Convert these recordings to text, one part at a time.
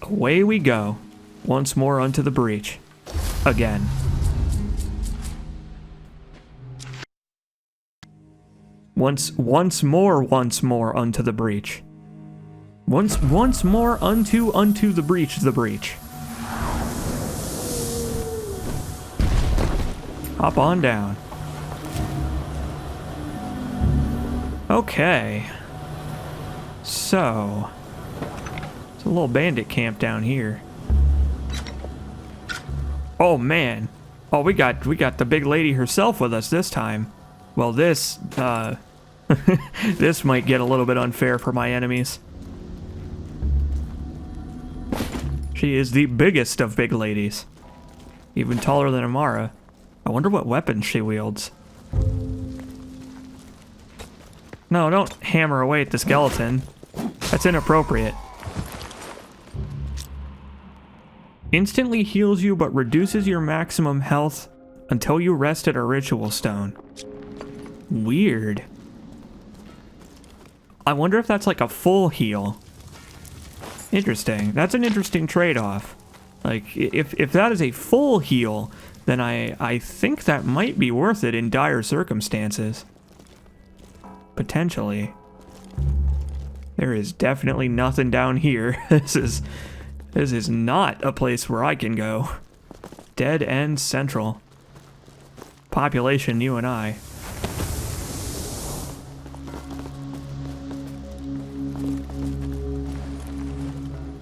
Away we go. Once more unto the breach. Again. Once more unto the breach. Once more unto the breach. Hop on down. Okay. So, it's a little bandit camp down here. Oh man. Oh, we got the big lady herself with us this time. Well, this this might get a little bit unfair for my enemies. She is the biggest of big ladies. Even taller than Amara. I wonder what weapon she wields. No, don't hammer away at the skeleton. That's inappropriate. Instantly heals you but reduces your maximum health until you rest at a ritual stone. Weird. I wonder if that's like a full heal. Interesting. That's an interesting trade-off. Like, if that is a full heal, then I think that might be worth it in dire circumstances. Potentially. There is definitely nothing down here. This is not a place where I can go. Dead End Central. Population, you and I.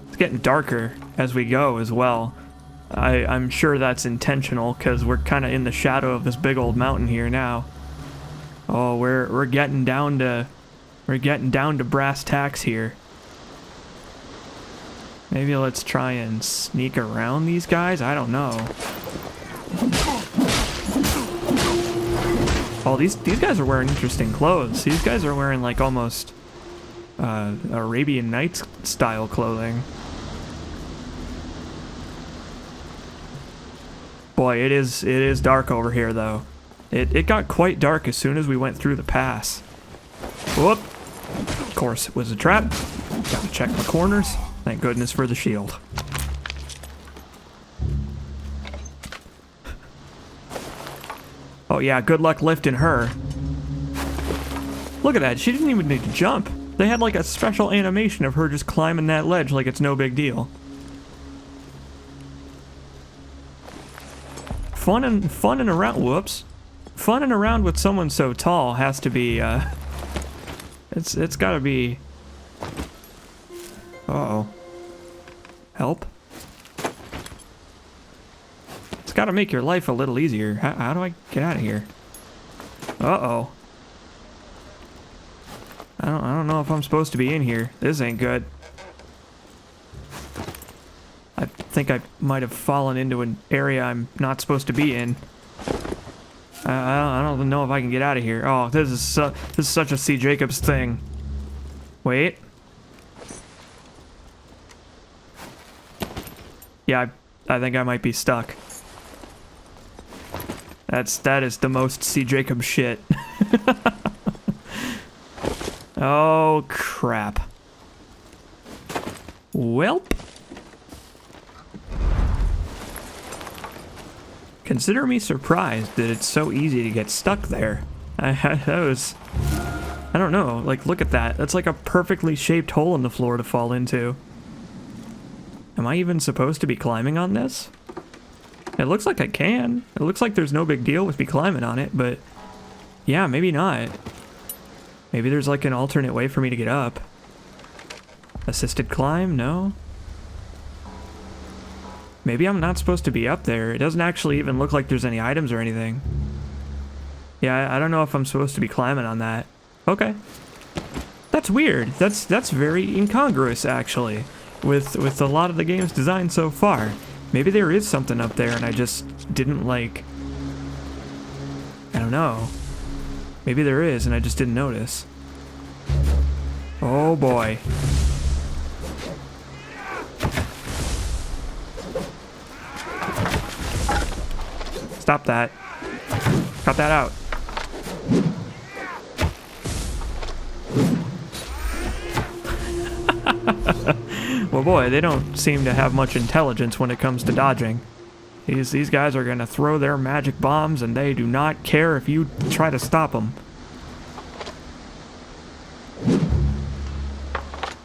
It's getting darker as we go as well. I'm sure that's intentional because we're kind of in the shadow of this big old mountain here now. Oh, we're getting down to brass tacks here. Maybe let's try and sneak around these guys? I don't know. Oh, these guys are wearing interesting clothes. These guys are wearing like almost Arabian Nights style clothing. Boy, it is dark over here though. It got quite dark as soon as we went through the pass. Whoop! Of course, it was a trap. Gotta check my corners. Thank goodness for the shield. Oh yeah, good luck lifting her. Look at that, she didn't even need to jump. They had like a special animation of her just climbing that ledge like it's no big deal. Funning around, whoops. Funning around with someone so tall has to be, it's gotta be... Uh-oh. Help? It's gotta make your life a little easier. How do I get out of here? Uh-oh. I don't know if I'm supposed to be in here. This ain't good. I think I might have fallen into an area I'm not supposed to be in. I don't know if I can get out of here. Oh, this is such a C. Jacobs thing. Wait. Yeah, I think I might be stuck. That is the most C. Jacobs shit. Oh, crap. Welp. Consider me surprised that it's so easy to get stuck there. I don't know, like, look at that. That's like a perfectly shaped hole in the floor to fall into. Am I even supposed to be climbing on this? It looks like I can. It looks like there's no big deal with me climbing on it, but yeah, maybe not. Maybe there's like an alternate way for me to get up. Assisted climb? No? Maybe I'm not supposed to be up there. It doesn't actually even look like there's any items or anything. Yeah, I don't know if I'm supposed to be climbing on that. Okay. That's weird. That's very incongruous, actually, with a lot of the game's design so far. Maybe there is something up there and I just didn't, like... I don't know. Maybe there is and I just didn't notice. Oh boy. Stop that. Cut that out. Well, boy, they don't seem to have much intelligence when it comes to dodging. These guys are gonna throw their magic bombs, and they do not care if you try to stop them.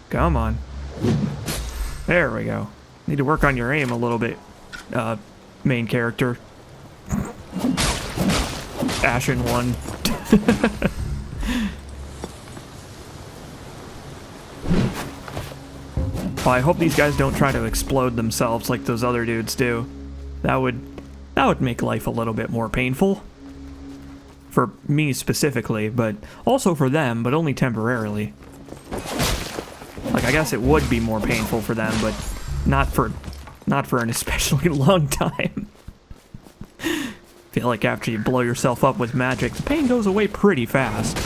Come on. There we go. Need to work on your aim a little bit, main character. Ashen one. Well, I hope these guys don't try to explode themselves like those other dudes do. That would make life a little bit more painful. For me specifically, but also for them, but only temporarily. Like, I guess it would be more painful for them, but not for an especially long time. Feel like after you blow yourself up with magic, the pain goes away pretty fast.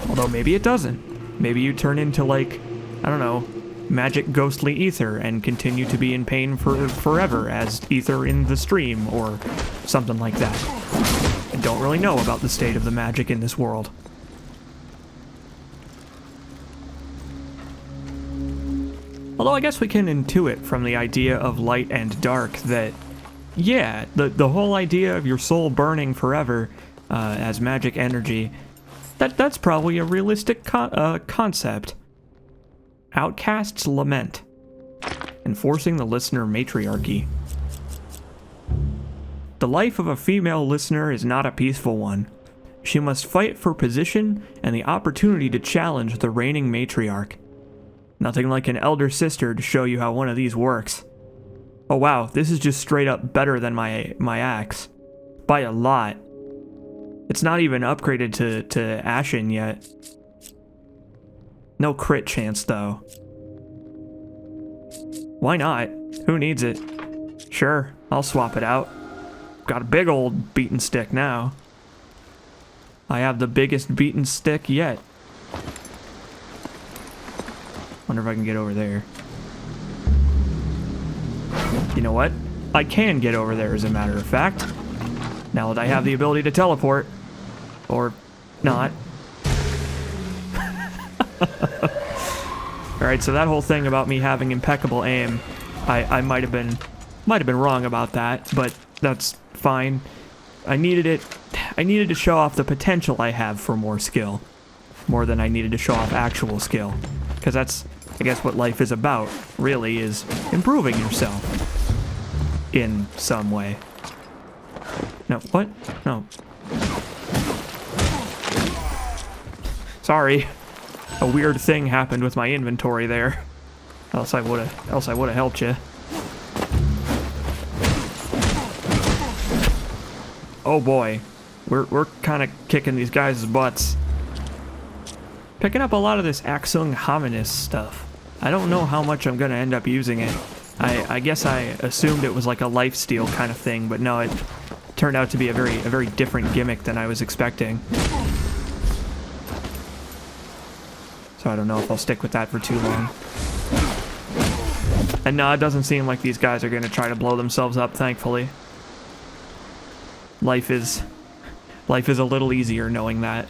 Although maybe it doesn't. Maybe you turn into, like, I don't know, magic ghostly ether and continue to be in pain for forever as ether in the stream or something like that. I don't really know about the state of the magic in this world. Although I guess we can intuit from the idea of light and dark that, yeah, the whole idea of your soul burning forever as magic energy, that's probably a realistic concept. Outcast's Lament. Enforcing the listener matriarchy. The life of a female listener is not a peaceful one. She must fight for position and the opportunity to challenge the reigning matriarch. Nothing like an elder sister to show you how one of these works. Oh wow, this is just straight up better than my axe. By a lot. It's not even upgraded to Ashen yet. No crit chance, though. Why not? Who needs it? Sure, I'll swap it out. Got a big old beaten stick now. I have the biggest beaten stick yet. Wonder if I can get over there. You know what? I can get over there, as a matter of fact. Now that I have the ability to teleport. Or not. Alright, so that whole thing about me having impeccable aim, I might have been wrong about that, but that's fine. I needed to show off the potential I have for more skill. More than I needed to show off actual skill. Because that's, I guess, what life is about, really, is improving yourself. In some way. No, what? No. Sorry. A weird thing happened with my inventory there. Else I would've helped you. Oh boy. We're kinda kicking these guys' butts. Picking up a lot of this Axung Hominis stuff. I don't know how much I'm gonna end up using it. I guess I assumed it was like a lifesteal kind of thing, but no, it turned out to be a very different gimmick than I was expecting. So I don't know if I'll stick with that for too long. And no, it doesn't seem like these guys are going to try to blow themselves up, thankfully. Life is a little easier knowing that.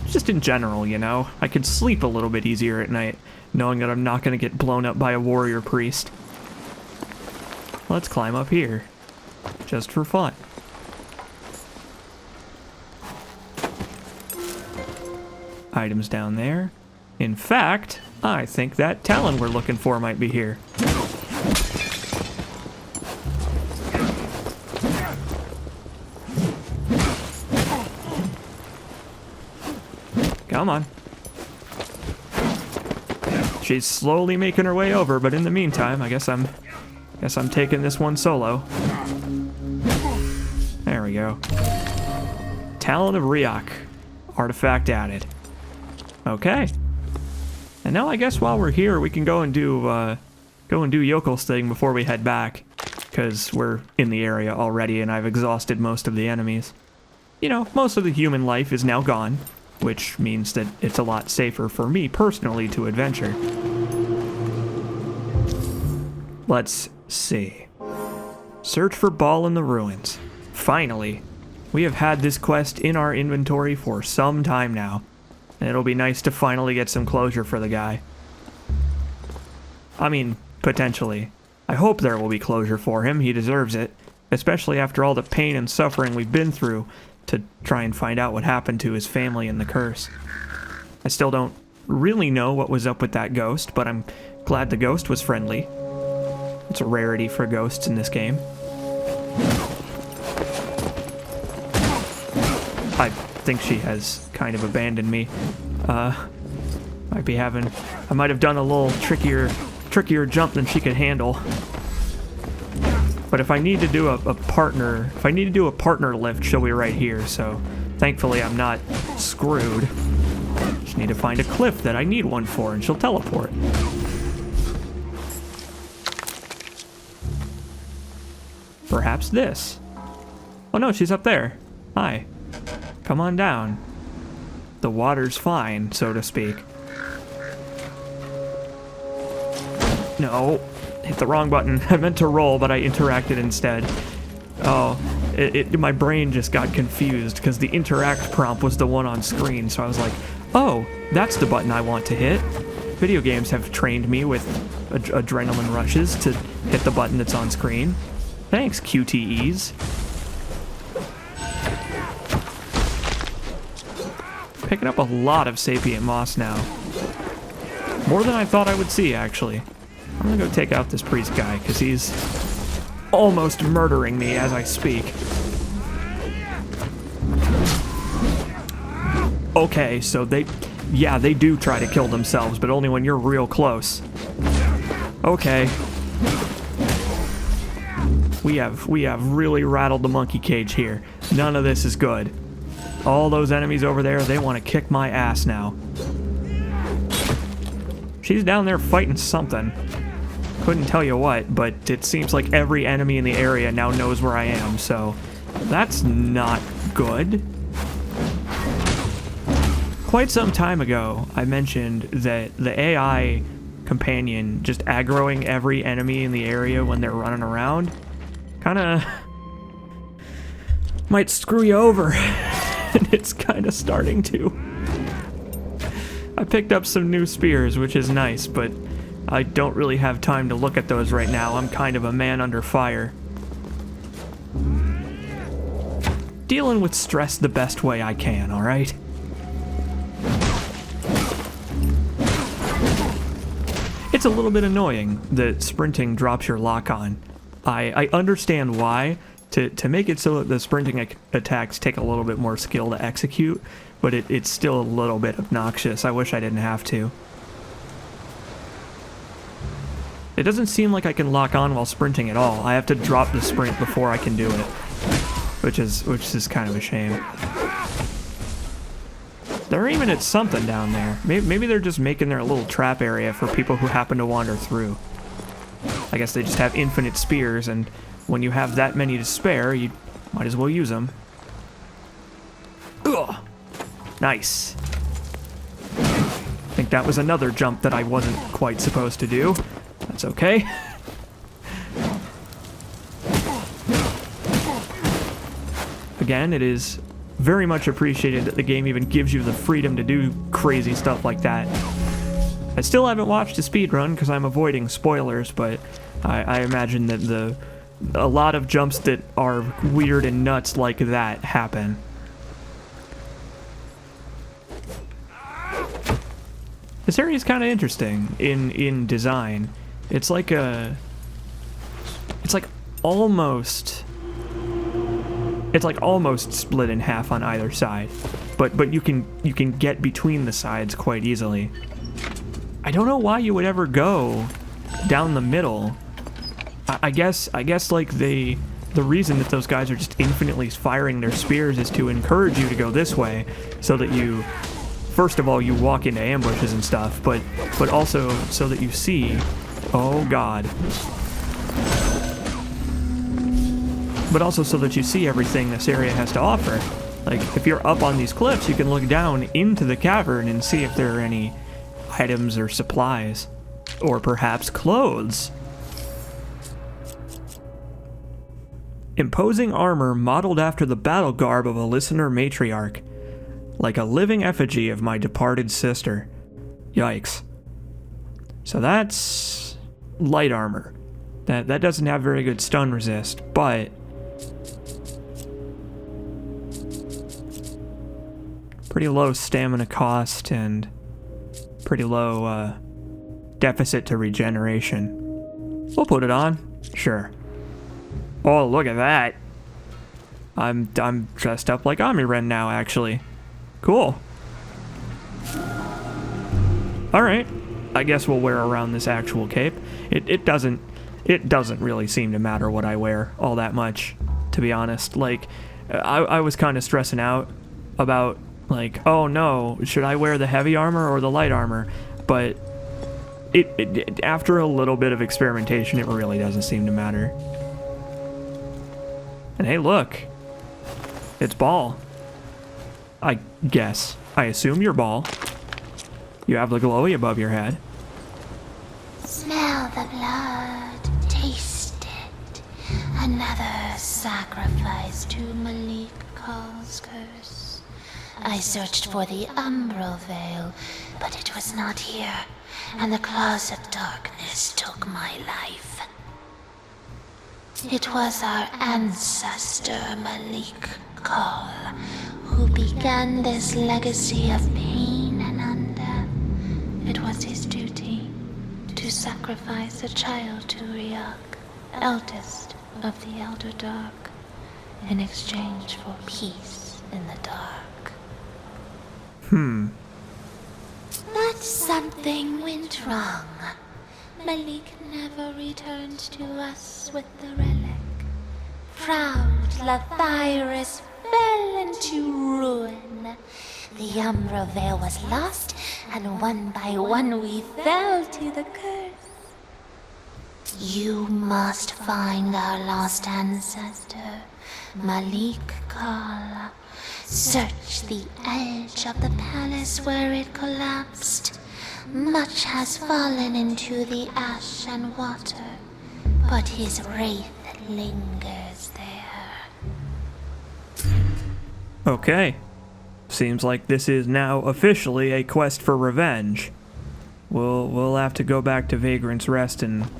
Just in general, you know? I could sleep a little bit easier at night, knowing that I'm not going to get blown up by a warrior priest. Let's climb up here. Just for fun. Items down there. In fact, I think that Talon we're looking for might be here. Come on. She's slowly making her way over, but in the meantime, I guess I'm taking this one solo. There we go. Talon of Riok. Artifact added. Okay. And now I guess while we're here, we can go and do Yokel's thing before we head back, because we're in the area already and I've exhausted most of the enemies. You know, most of the human life is now gone, which means that it's a lot safer for me personally to adventure. Let's see. Search for Ball in the Ruins. Finally. We have had this quest in our inventory for some time now. And it'll be nice to finally get some closure for the guy. I mean, potentially. I hope there will be closure for him. He deserves it. Especially after all the pain and suffering we've been through to try and find out what happened to his family and the curse. I still don't really know what was up with that ghost, but I'm glad the ghost was friendly. It's a rarity for ghosts in this game. I think she has kind of abandoned me. I might have done a little trickier jump than she could handle. But if I need to do a partner lift, she'll be right here, so thankfully I'm not screwed. Just need to find a cliff that I need one for, and she'll teleport. Perhaps this. Oh no, she's up there. Hi. Come on down. The water's fine, so to speak. No. Hit the wrong button. I meant to roll, but I interacted instead. Oh, my brain just got confused because the interact prompt was the one on screen, so I was like, oh, that's the button I want to hit. Video games have trained me with adrenaline rushes to hit the button that's on screen. Thanks, QTEs. Picking up a lot of sapient moss now. More than I thought I would see, actually. I'm gonna go take out this priest guy, because he's almost murdering me as I speak. Okay, so they do try to kill themselves, but only when you're real close. Okay. We have really rattled the monkey cage here. None of this is good. All those enemies over there, they want to kick my ass now. She's down there fighting something. Couldn't tell you what, but it seems like every enemy in the area now knows where I am, so that's not good. Quite some time ago, I mentioned that the AI companion just aggroing every enemy in the area when they're running around kinda might screw you over, and it's kinda starting to. I picked up some new spears, which is nice, but I don't really have time to look at those right now. I'm kind of a man under fire. Dealing with stress the best way I can, alright? It's a little bit annoying that sprinting drops your lock on. I understand why, to make it so that the sprinting attacks take a little bit more skill to execute, but it's still a little bit obnoxious. I wish I didn't have to. It doesn't seem like I can lock on while sprinting at all. I have to drop the sprint before I can do it, which is kind of a shame. They're aiming at something down there. Maybe they're just making their little trap area for people who happen to wander through. I guess they just have infinite spears, and when you have that many to spare, you might as well use them. Ugh. Nice. I think that was another jump that I wasn't quite supposed to do. That's okay. Again, it is very much appreciated that the game even gives you the freedom to do crazy stuff like that. I still haven't watched a speedrun because I'm avoiding spoilers, but I imagine that a lot of jumps that are weird and nuts like that happen. This area is kind of interesting in design. It's like almost split in half on either side, but you can get between the sides quite easily. I don't know why you would ever go down the middle. I guess like the reason that those guys are just infinitely firing their spears is to encourage you to go this way, so that you, first of all, you walk into ambushes and stuff, but also so that you see, oh god. But also so that you see everything this area has to offer. Like, if you're up on these cliffs, you can look down into the cavern and see if there are any items or supplies. Or perhaps clothes. Imposing armor modeled after the battle garb of a listener matriarch. Like a living effigy of my departed sister. Yikes. So that's light armor. That doesn't have very good stun resist, but pretty low stamina cost and pretty low deficit to regeneration. We'll put it on. Sure. Oh, look at that. I'm dressed up like Amiren now, actually. Cool. Alright. I guess we'll wear around this actual cape. It doesn't really seem to matter what I wear all that much, to be honest. Like, I was kind of stressing out about, like, oh no, should I wear the heavy armor or the light armor? But after a little bit of experimentation, it really doesn't seem to matter. And hey, look. It's Ball. I guess. I assume you're Ball. You have the glowy above your head. Smell the blood. Taste it. Another sacrifice to Malik Khal's curse. I searched for the umbral veil, but it was not here, and the claws of darkness took my life. It was our ancestor Malik Khal who began this legacy of pain and undeath. It was his duty to sacrifice a child to Riak, eldest of the Elder Dark, in exchange for peace in the dark. But something went wrong. Malik never returned to us with the relic. Proud Lathyrus fell into ruin. The Umbral Veil was lost, and one by one we fell to the curse. You must find our lost ancestor, Malik Khal. Search the edge of the palace where it collapsed. Much has fallen into the ash and water, but his wraith lingers there. Okay. Seems like this is now officially a quest for revenge. We'll have to go back to Vagrant's Rest and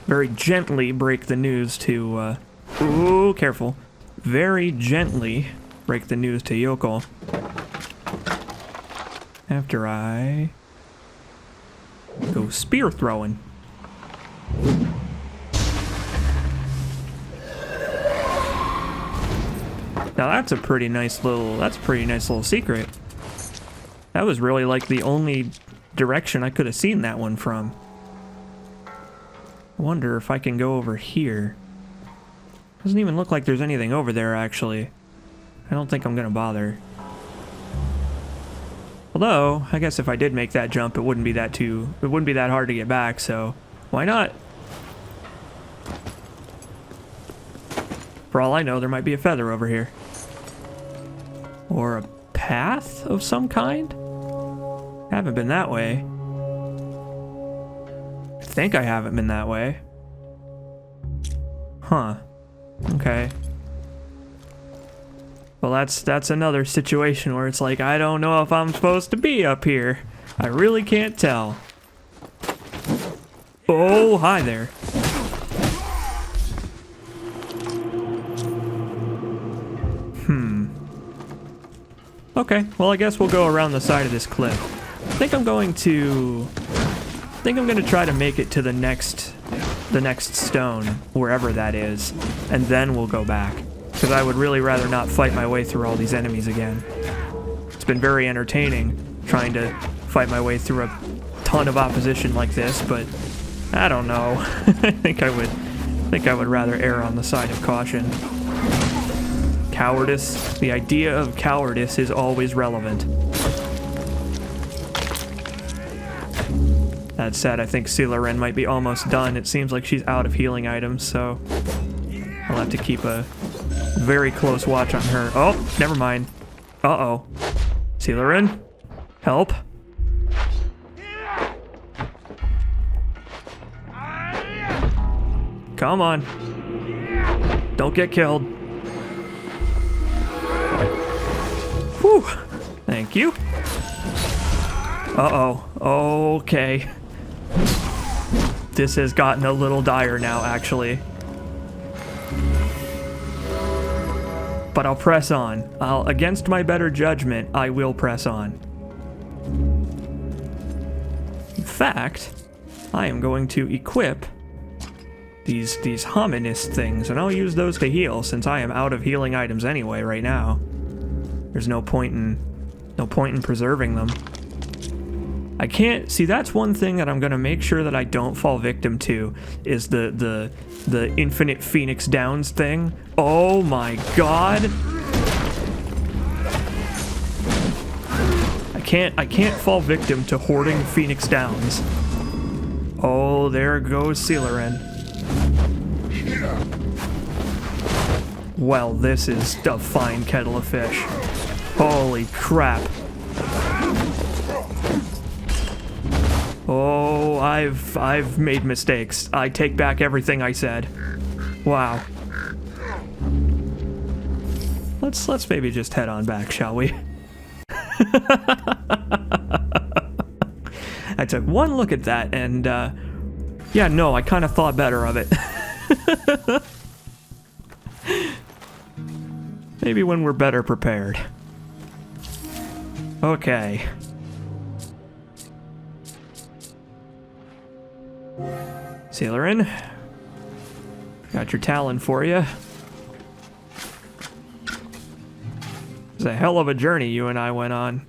very gently break the news to, ooh, careful. Very gently break the news to Yoko. After I go spear throwing. Now that's a pretty nice little secret. That was really like the only direction I could have seen that one from. I wonder if I can go over here. Doesn't even look like there's anything over there, actually. I don't think I'm gonna bother. Although, I guess if I did make that jump, it wouldn't be that hard to get back, so why not? For all I know, there might be a feather over here. Or a path of some kind? I haven't been that way. I think I haven't been that way. Huh. Okay. Well, that's another situation where it's like, I don't know if I'm supposed to be up here. I really can't tell. Oh, hi there. Okay, well I guess we'll go around the side of this cliff. I think I'm going to try to make it to the next stone, wherever that is, and then we'll go back. Because I would really rather not fight my way through all these enemies again. It's been very entertaining trying to fight my way through a ton of opposition like this, but I don't know. I think I would rather err on the side of caution. Cowardice. The idea of cowardice is always relevant. That said, I think Silaren might be almost done. It seems like she's out of healing items, so I'll have to keep a very close watch on her. Oh, never mind. Uh-oh. Silaren? Help. Come on. Don't get killed. Whew. Thank you. Uh-oh. Okay. This has gotten a little dire now, actually. But I'll press on. Against my better judgment, I will press on. In fact, I am going to equip these ominous things, and I'll use those to heal since I am out of healing items anyway right now. There's no point in preserving them. I can't see. That's one thing that I'm gonna make sure that I don't fall victim to is the infinite Phoenix Downs thing. Oh my god! I can't fall victim to hoarding Phoenix Downs. Oh, there goes Seelerin. Well, this is a fine kettle of fish. Holy crap. Oh, I've made mistakes. I take back everything I said. Wow. Let's maybe just head on back, shall we? I took one look at that and yeah, no, I kind of thought better of it. Maybe when we're better prepared. Okay. Seelerin, got your talon for you. It's a hell of a journey you and I went on.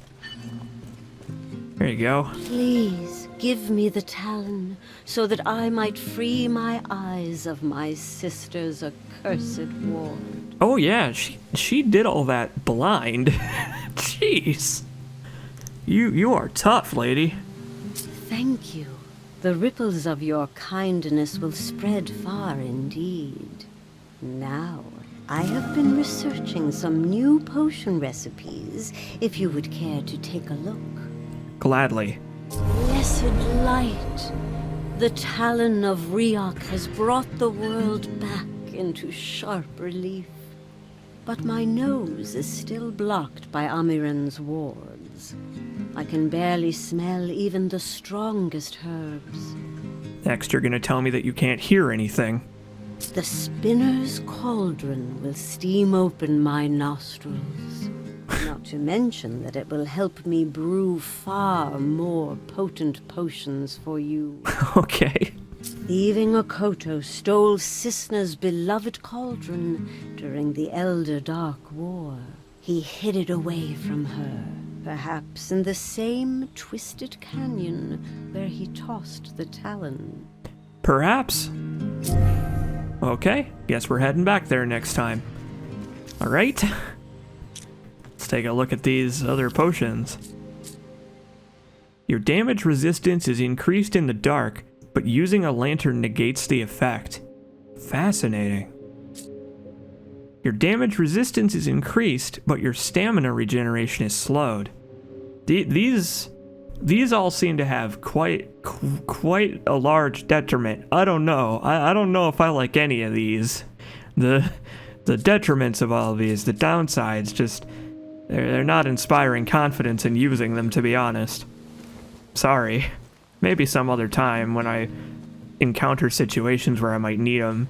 There you go. Please give me the talon so that I might free my eyes of my sister's accursed ward. Oh yeah, she did all that blind. Jeez. You are tough, lady. Thank you. The ripples of your kindness will spread far indeed. Now, I have been researching some new potion recipes, if you would care to take a look. Gladly. Blessed light! The talon of Riok has brought the world back into sharp relief. But my nose is still blocked by Amiren's wards. I can barely smell even the strongest herbs. Next, you're gonna tell me that you can't hear anything. The spinner's cauldron will steam open my nostrils. Not to mention that it will help me brew far more potent potions for you. Okay. Thieving Okoto stole Cisna's beloved cauldron during the Elder Dark War. He hid it away from her, perhaps in the same twisted canyon where he tossed the talon. Perhaps. Okay, guess we're heading back there next time. Alright. Let's take a look at these other potions. Your damage resistance is increased in the dark, but using a lantern negates the effect. Fascinating. Your damage resistance is increased, but your stamina regeneration is slowed. These all seem to have quite a large detriment. I don't know. I don't know if I like any of these. The detriments of all of these, the downsides, just they're not inspiring confidence in using them, to be honest. Sorry. Maybe some other time when I encounter situations where I might need them.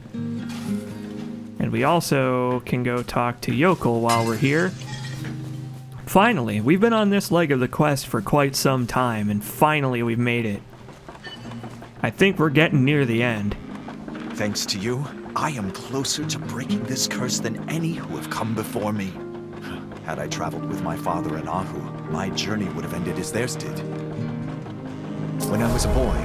And we also can go talk to Yokel while we're here. Finally, we've been on this leg of the quest for quite some time, and finally we've made it. I think we're getting near the end. Thanks to you, I am closer to breaking this curse than any who have come before me. Had I traveled with my father and Ahu, my journey would have ended as theirs did. When I was a boy,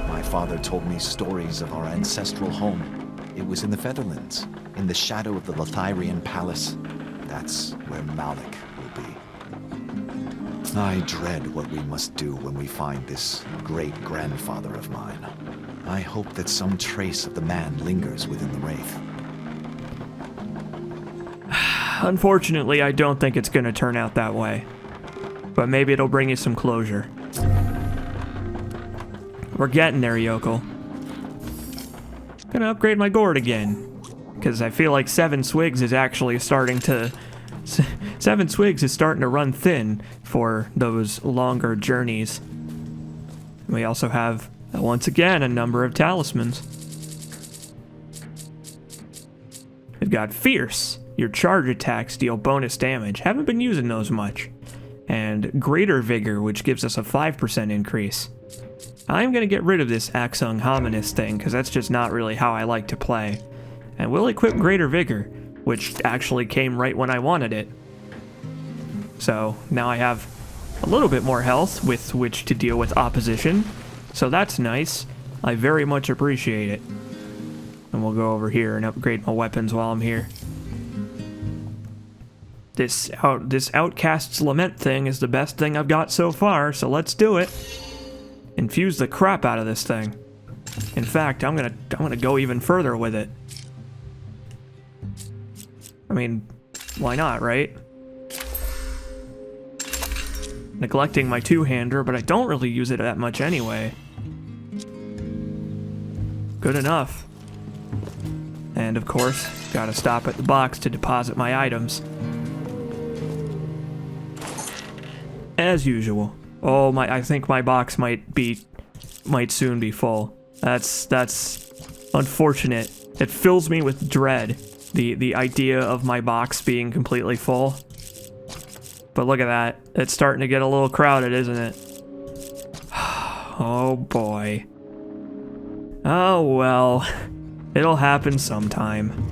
my father told me stories of our ancestral home. It was in the Featherlands, in the shadow of the Lothyrian palace. That's where Malik will be. I dread what we must do when we find this great-grandfather of mine. I hope that some trace of the man lingers within the Wraith. Unfortunately, I don't think it's going to turn out that way. But maybe it'll bring you some closure. We're getting there, Yokel. Gonna upgrade my gourd again. Because I feel like 7 swigs is actually starting to... 7 swigs is starting to run thin for those longer journeys. We also have And once again, a number of talismans. We've got Fierce. Your charge attacks deal bonus damage. Haven't been using those much. And Greater Vigor, which gives us a 5% increase. I'm going to get rid of this Axung Hominis thing, because that's just not really how I like to play. And we'll equip Greater Vigor, which actually came right when I wanted it. So now I have a little bit more health with which to deal with opposition. So that's nice. I very much appreciate it. And we'll go over here and upgrade my weapons while I'm here. This Outcast's Lament thing is the best thing I've got so far, so let's do it. Infuse the crap out of this thing. In fact, I'm gonna go even further with it. I mean, why not, right? Neglecting my two-hander, but I don't really use it that much anyway. Good enough. And of course, gotta stop at the box to deposit my items. As usual. Oh my, I think my box might soon be full. That's unfortunate. It fills me with dread, the idea of my box being completely full. But look at that. It's starting to get a little crowded, isn't it? Oh boy. Oh well. It'll happen sometime.